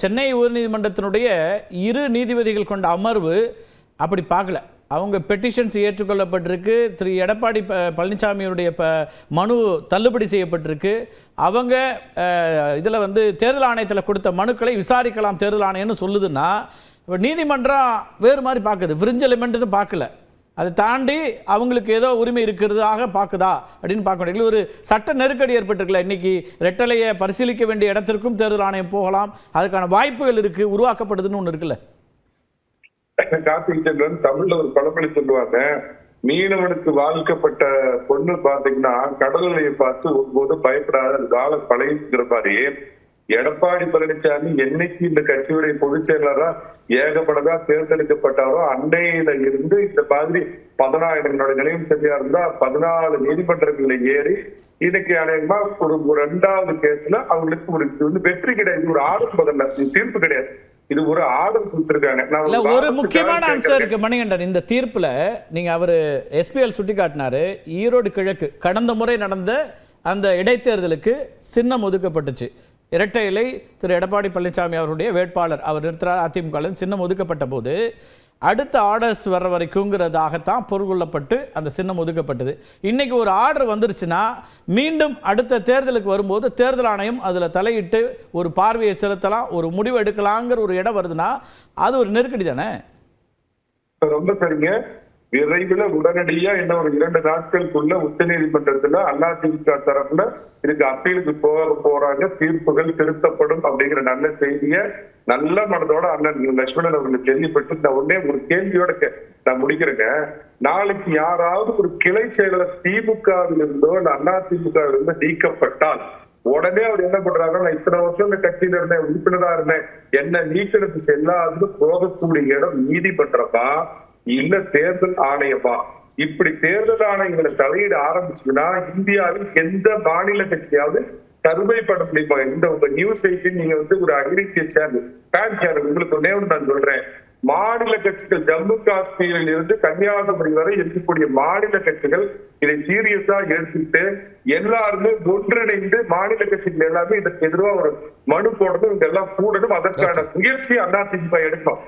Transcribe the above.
சென்னை உயர்நீதிமன்றத்தினுடைய 2 நீதிபதிகள் கொண்ட அமர்வு அப்படி பார்க்கல. அவங்க பெட்டிஷன்ஸ் ஏற்றுக்கொள்ளப்பட்டிருக்கு. திரு எடப்பாடி பழனிசாமியுடைய மனு தள்ளுபடி செய்யப்பட்டிருக்கு. அவங்க இதில் தேர்தல் ஆணையத்தில் கொடுத்த மனுக்களை விசாரிக்கலாம் தேர்தல் ஆணையம்னு சொல்லுதுன்னா, நீதிமன்றம் வேறு மாதிரி பார்க்குது. ஃப்ரிஞ்ச் எலிமெண்ட்னு பார்க்கல, அதை தாண்டி அவங்களுக்கு ஏதோ உரிமை இருக்கிறதாக பார்க்குதா அப்படின்னு பார்க்க முடியல. ஒரு சட்ட நெருக்கடி ஏற்பட்டிருக்கல. இன்னைக்கு ரெட்டலையை பரிசீலிக்க வேண்டிய இடத்திற்கும் தேர்தல் ஆணையம் போகலாம், அதுக்கான வாய்ப்புகள் இருக்கு, உருவாக்கப்படுதுன்னு ஒன்று இருக்குல்ல. கார்த்திகேயன் தமிழ்ல ஒரு பழமொழி சொல்லுவாங்க, மீனவனுக்கு வாழ்க்கப்பட்ட பொண்ணு பாத்தீங்கன்னா கடலையை பார்த்து ஒருபோது பயப்படாத கால பழகிற மாதிரி எடப்பாடி பழனிசாமி என்னைக்கு இந்த கட்சியுடைய பொதுச் செயலாளரா ஏகப்படதா தேர்ந்தெடுக்கப்பட்டாரோ அன்னையில இருந்து இந்த மாதிரி 10,000 நிலையம் சரியா இருந்தா 14 நீதிமன்றங்களை ஏறி இன்னைக்கு அநேகமா ஒரு 2வது கேஸ்ல அவங்களுக்கு ஒரு வெற்றி கிடையாது. ஒரு ஆர்டர் தீர்ப்பு கிடையாது, இது ஒரு ஆர்டர் கொடுத்திருக்காங்க. ஒரு முக்கியமான அம்சம் இருக்கு மணிகண்டன் இந்த தீர்ப்புல. நீங்க அவரு எஸ்பிஎல் சுட்டி காட்டினாரு, ஈரோடு கிழக்கு கடந்த முறை நடந்த அந்த இடைத்தேர்தலுக்கு சின்னம் ஒதுக்கப்பட்டுச்சு. இரட்டை இலை திரு எடப்பாடி பழனிசாமி அவருடைய வேட்பாளர் அவர் நிறுத்துறார். அதிமுக சின்னம் ஒதுக்கப்பட்ட போது அடுத்த ஆர்டர்ஸ் வர்ற வரைக்குங்கிறதாகத்தான் பொருள் கொள்ளப்பட்டு அந்த சின்னம் ஒதுக்கப்பட்டது. இன்னைக்கு ஒரு ஆர்டர் வந்துருச்சுன்னா மீண்டும் அடுத்த தேர்தலுக்கு வரும்போது தேர்தல் ஆணையம் அதில் தலையிட்டு ஒரு பார்வையை செலுத்தலாம், ஒரு முடிவு எடுக்கலாங்கிற ஒரு இடம் வருதுன்னா அது ஒரு நெருக்கடி தானே. ரொம்ப சரிங்க. விரைவில் உடனடியா இன்னும் ஒரு 2 நாட்களுக்குள்ள உச்ச நீதிமன்றத்துல அதிமுக தரப்புல இதுக்கு அப்பீலுக்கு போறாங்க, தீர்ப்புகள் திருத்தப்படும் அப்படிங்கிற நல்ல செய்திய நல்ல மனதோட அண்ணன் லட்சுமணன் அவர்களுக்கு கேள்விப்பட்டு நான் உடனே ஒரு கேள்வியோட நான் முடிக்கிறேங்க. நாளைக்கு யாராவது ஒரு கிளை செயலர் திமுகவில் இருந்தோ இல்ல அதிமுக இருந்தோ நீக்கப்பட்டால் உடனே அவர் என்ன பண்றாங்க, நான் இத்தனை வருஷம் இந்த கட்சியில இருந்தேன், உறுப்பினரா இருந்தேன், என்ன நீக்கிறது செல்லாது போகக்கூடிய இடம் நீதிமன்றமா இல்ல தேர்தல் ஆணையமா? இப்படி தேர்தல் ஆணையங்களை தலையிட ஆரம்பிச்சுன்னா இந்தியாவில் எந்த மாநில கட்சியாவது சர்வை பண்ண முடியுமா? இந்த உங்க நியூஸ் எயிட்டின் நீங்க ஒரு அகிரிட்டிய சேனல் பேன் சேனல், உங்களுக்கு ஒன்னே நான் சொல்றேன், மாநில கட்சிகள் ஜம்மு காஷ்மீரில் இருந்து கன்னியாகுமரி வரை இருக்கக்கூடிய மாநில கட்சிகள் இதை சீரியஸா எடுத்துட்டு எல்லாருமே ஒன்றிணைந்து மாநில கட்சிகள் எல்லாமே இதற்கு எதிராக ஒரு மனு போடணும், இதெல்லாம் கூடணும். அதற்கான முயற்சி அதிமுக எடுக்கும்.